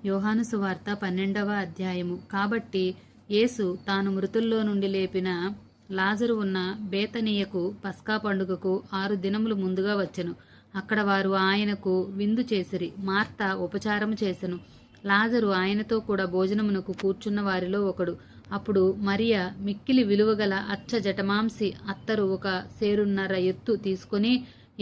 యోహాను సువార్త 12వ అధ్యాయము. కాబట్టి యేసు తాను మృతుల్లో నుండి లేపిన లాజరు ఉన్న బేతనీయకు పస్కా పండుగకు 6 దినములు ముందుగా వచ్చెను. అక్కడ వారు ఆయనకు విందు చేసిరి. మార్త ఉపచారము చేసెను. లాజరు ఆయనతో కూడా భోజనమునకు కూర్చున్న వారిలో ఒకడు. అప్పుడు మరియ మిక్కిలి విలువగల అచ్చ జటమాంసి అత్తరు 1 సేరున్నర ఎత్తు తీసుకొని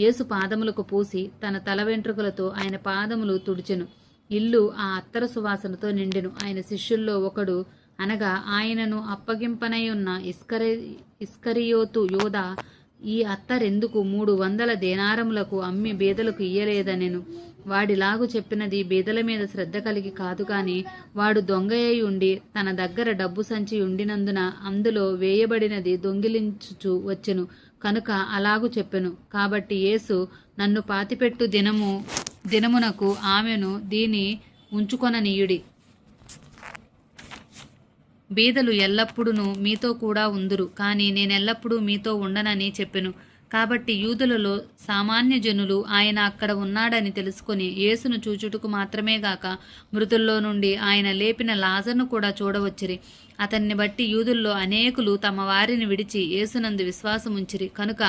యేసు పాదములకు పూసి తన తల వెంట్రుకలతో ఆయన పాదములు తుడిచెను. ఇల్లు ఆ అత్తర సువాసనతో నిండెను. ఆయన శిష్యుల్లో ఒకడు, అనగా ఆయనను అప్పగింపనై ఉన్న ఇస్కరియోతు యోధా, ఈ అత్తరెందుకు 300 దేనారములకు అమ్మి బీదలకు ఇయ్యలేదనెను. వాడిలాగు చెప్పినది బీదల మీద శ్రద్ధ కలిగి కాదు కాని, వాడు దొంగయ్యి ఉండి తన దగ్గర డబ్బు సంచి ఉండినందున అందులో వేయబడినది దొంగిలించుచు వచ్చెను కనుక అలాగు చెప్పెను. కాబట్టి యేసు, నన్ను పాతిపెట్టు దినమునకు ఆమెను దీని ఉంచుకొననీయుడి. బీదలు ఎల్లప్పుడూ మీతో కూడా ఉందురు, కానీ నేనెల్లప్పుడూ మీతో ఉండనని చెప్పెను. కాబట్టి యూదులలో సామాన్య జనులు ఆయన అక్కడ ఉన్నాడని తెలుసుకొని యేసును చూచుటకు మాత్రమే గాక మృతుల్లో నుండి ఆయన లేపిన లాజరును కూడా చూడవచ్చిరి. అతన్ని బట్టి యూదుల్లో అనేకులు తమ వారిని విడిచి యేసునందు విశ్వాసముంచిరి కనుక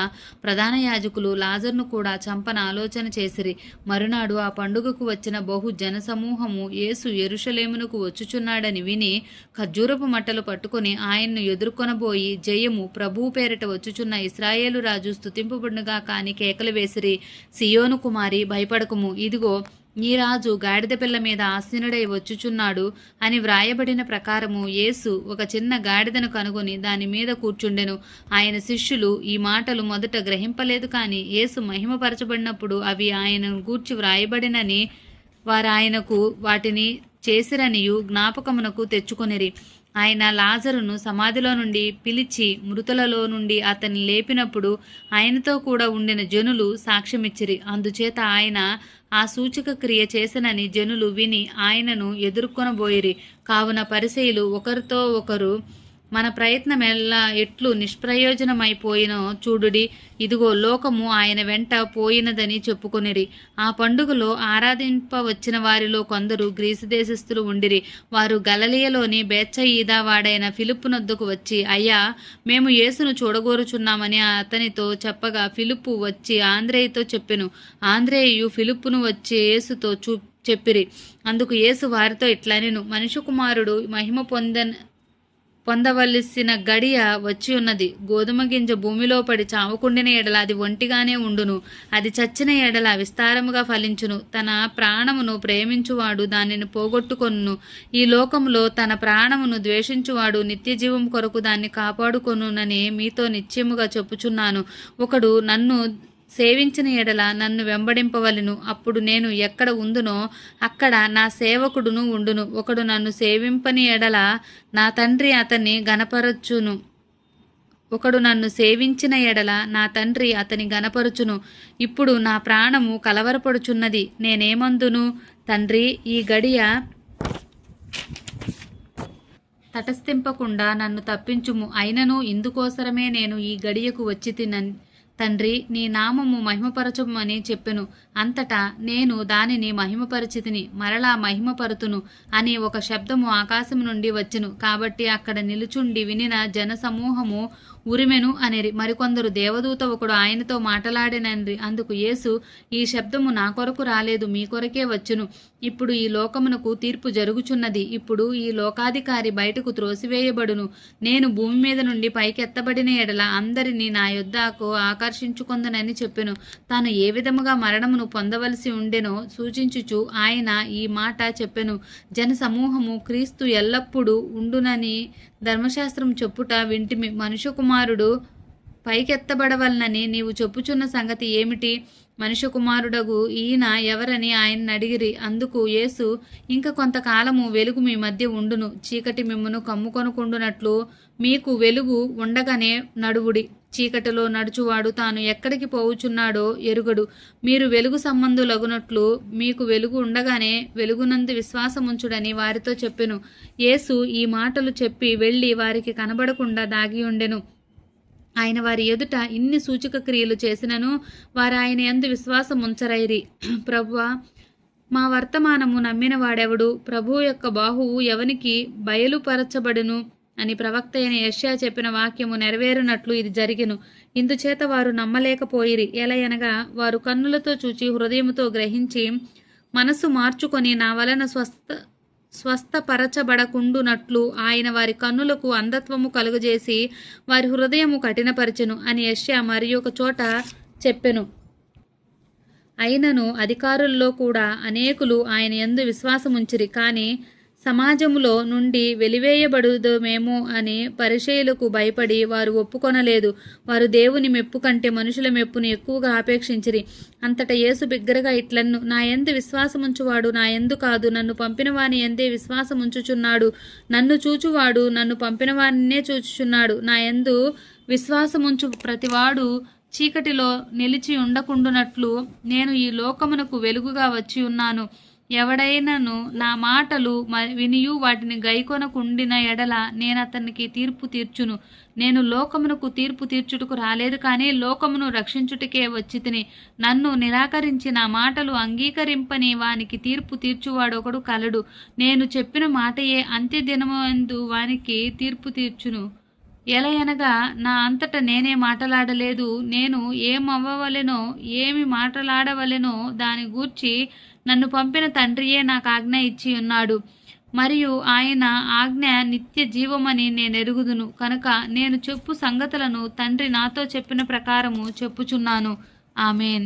ప్రధాన యాజకులు లాజరును కూడా చంపన ఆలోచన చేసిరి. మరునాడు ఆ పండుగకు వచ్చిన బహు జనసమూహము యేసు యెరూషలేమునకు వచ్చుచున్నాడని విని ఖర్జూరపు మట్టలు పట్టుకొని ఆయన్ను ఎదుర్కొనబోయి, జయము, ప్రభువు పేరిట వచ్చుచున్న ఇశ్రాయేలు రాజు స్తుతింపబడునుగా కాని కేకలు వేసిరి. సియోను కుమారి, భయపడకుము, ఇదిగో నీ రాజు గాడిద పిల్ల మీద ఆసీనుడై వచ్చుచున్నాడు అని వ్రాయబడిన ప్రకారము యేసు ఒక చిన్న గాడిదను కనుగొని దాని మీద కూర్చుండెను. ఆయన శిష్యులు ఈ మాటలు మొదట గ్రహింపలేదు కాని యేసు మహిమపరచబడినప్పుడు అవి ఆయనను గూర్చి వ్రాయబడినని వారు ఆయనకు వాటిని చేసిరనియు జ్ఞాపకమునకు తెచ్చుకొనిరి. ఆయన లాజరును సమాధిలో నుండి పిలిచి మృతులలో నుండి అతన్ని లేపినప్పుడు ఆయనతో కూడా ఉండిన జనులు సాక్ష్యమిచ్చిరి. అందుచేత ఆయన ఆ సూచక క్రియ చేసనని జనులు విని ఆయనను ఎదుర్కొనబోయిరి. కావున పరిసయ్యులు ఒకరితో ఒకరు, మన ప్రయత్నం ఎట్లు నిష్ప్రయోజనమైపోయినో చూడుడి, ఇదిగో లోకము ఆయన వెంట పోయినదని చెప్పుకొనిరి. ఆ పండుగలో ఆరాధింపవచ్చిన వారిలో కొందరు గ్రీసు దేశస్థులు ఉండిరి. వారు గలిలయలోని బేత్సయిదా వాడైన ఫిలిప్పు నొద్దకు వచ్చి, అయ్యా, మేము యేసును చూడగోరుచున్నామని అతనితో చెప్పగా ఫిలిప్పు వచ్చి ఆంద్రేయుతో చెప్పెను. ఆంద్రేయు ఫిలిప్పును వచ్చి యేసుతో చెప్పిరి. అందుకు యేసు వారితో ఇట్లనెను, మనుష్య కుమారుడు మహిమ పొందవలసిన గడియ వచ్చి ఉన్నది. గోధుమ గింజ భూమిలో పడి చావకుండిన ఎడల అది ఒంటిగానే ఉండును, అది చచ్చిన ఎడల విస్తారముగా ఫలించును. తన ప్రాణమును ప్రేమించువాడు దానిని పోగొట్టుకొనును. ఈ లోకములో తన ప్రాణమును ద్వేషించువాడు నిత్య జీవం కొరకు దాన్ని కాపాడుకొనునని మీతో నిశ్చయముగా చెప్పుచున్నాను. ఒకడు నన్ను సేవించిన ఎడల నన్ను వెంబడింపవలెను. అప్పుడు నేను ఎక్కడ ఉందునో అక్కడ నా సేవకుడును ఉండును. ఒకడు నన్ను సేవింపని ఎడల నా తండ్రి అతన్ని గనపరచును. ఒకడు నన్ను సేవించిన ఎడల నా తండ్రి అతని గనపరచును. ఇప్పుడు నా ప్రాణము కలవరపడుచున్నది. నేనేమందును? తండ్రి, ఈ గడియ తటస్థింపకుండా నన్ను తప్పించుము. అయినను ఇందుకోసరమే నేను ఈ గడియకు వచ్చి తండ్రి, నీ నామము మహిమపరచమని చెప్పెను. అంతటా నేను దానిని మహిమపరిచితిని, మరలా మహిమపరుతును అని ఒక శబ్దము ఆకాశం నుండి వచ్చెను. కాబట్టి అక్కడ నిలుచుండి వినిన జనసమూహము ఉరిమెను అనిరి. మరికొందరు, దేవదూత ఒకడు ఆయనతో మాటలాడినని. అందుకు యేసు, ఈ శబ్దము నా కొరకు రాలేదు, మీ కొరకే వచ్చును. ఇప్పుడు ఈ లోకమునకు తీర్పు జరుగుచున్నది. ఇప్పుడు ఈ లోకాధికారి బయటకు త్రోసివేయబడును. నేను భూమి మీద నుండి పైకెత్తబడిన ఎడల అందరినీ నా యొద్దకు ఆకర్షించుకొందనని చెప్పెను. తాను ఏ విధముగా మరణమును పొందవలసి ఉండెనో సూచించుచు ఆయన ఈ మాట చెప్పెను. జనసమూహము క్రీస్తు ఎల్లప్పుడూ ఉండునని ధర్మశాస్త్రం చెప్పుట వింటిమి. మనుష్య కుమారుడు పైకెత్తబడవలనని నీవు చెప్పుచున్న సంగతి ఏమిటి? మనుష్య కుమారుడగు ఈయన ఎవరని ఆయన అడిగిరి. అందుకు యేసు, ఇంక కొంతకాలము వెలుగు మీ మధ్య ఉండును. చీకటి మిమ్మును కమ్ముకొనుకుండునట్లు మీకు వెలుగు ఉండగానే నడువుడి. చీకటిలో నడుచువాడు తాను ఎక్కడికి పోవుచున్నాడో ఎరుగడు. మీరు వెలుగు సంబంధులగునట్లు మీకు వెలుగు ఉండగానే వెలుగునందు విశ్వాసముంచుడని వారితో చెప్పెను. యేసు ఈ మాటలు చెప్పి వెళ్ళి వారికి కనబడకుండా దాగి ఉండెను. ఆయన వారి ఎదుట ఇన్ని సూచక క్రియలు చేసినను వారు ఆయన యందు విశ్వాసముంచరైరి. ప్రభువా, మా వర్తమానము నమ్మిన వాడెవడు? ప్రభువు యొక్క బాహువు ఎవనికి బయలుపరచబడును అని ప్రవక్త అయిన యెషయా చెప్పిన వాక్యము నెరవేరునట్లు ఇది జరిగెను. ఇందుచేత వారు నమ్మలేకపోయిరి. ఎలయనగా వారు కన్నులతో చూచి హృదయముతో గ్రహించి మనసు మార్చుకొని నా వలన స్వస్థపరచబడకుండునట్లు ఆయన వారి కన్నులకు అంధత్వము కలుగజేసి వారి హృదయము కఠినపరచెను అని యెషయా మరి ఒక చోట చెప్పెను. అయినను అధికారుల్లో కూడా అనేకులు ఆయన యందు విశ్వాసముంచిరి. కానీ సమాజములో నుండి వెలివేయబడుదమేమో అని పరిసయ్యులకు భయపడి వారు ఒప్పుకొనలేదు. వారు దేవుని మెప్పు కంటే మనుషుల మెప్పును ఎక్కువగా ఆపేక్షించిరి. అంతటా యేసు బిగ్గరగా ఇట్లన్ను, నా యందు విశ్వాసముంచువాడు నా యందు కాదు, నన్ను పంపిన వాని యందే విశ్వాసముంచుచున్నాడు. నన్ను చూచువాడు నన్ను పంపిన వానినే చూచుచున్నాడు. నా యందు విశ్వాసముంచు ప్రతివాడు చీకటిలో నిలిచి ఉండకుండునట్లు నేను ఈ లోకమునకు వెలుగుగా వచ్చి ఉన్నాను. ఎవడైనను నా మాటలు వినియు వాటిని గైకొనకుండిన ఎడల నేనతనికి తీర్పు తీర్చును. నేను లోకమునకు తీర్పు తీర్చుటకు రాలేదు, కానీ లోకమును రక్షించుటకే వచ్చితిని. నన్ను నిరాకరించి నా మాటలు అంగీకరింపని వానికి తీర్పు తీర్చువాడొకడు కలడు. నేను చెప్పిన మాటయే అంత్యదినమందు వానికి తీర్పు తీర్చును. ఎలయనగా నా అంతట నేనే మాట్లాడలేదు. నేను ఏమవ్వవలెనో ఏమి మాట్లాడవలెనో దాని గూర్చి నన్ను పంపిన తండ్రియే నాకు ఆజ్ఞ ఇచ్చి ఉన్నాడు. మరియు ఆయన ఆజ్ఞ నిత్య జీవమని నేనెరుగుదును. కనుక నేను చెప్పు సంగతులను తండ్రి నాతో చెప్పిన ప్రకారము చెప్పుచున్నాను. ఆమేన్.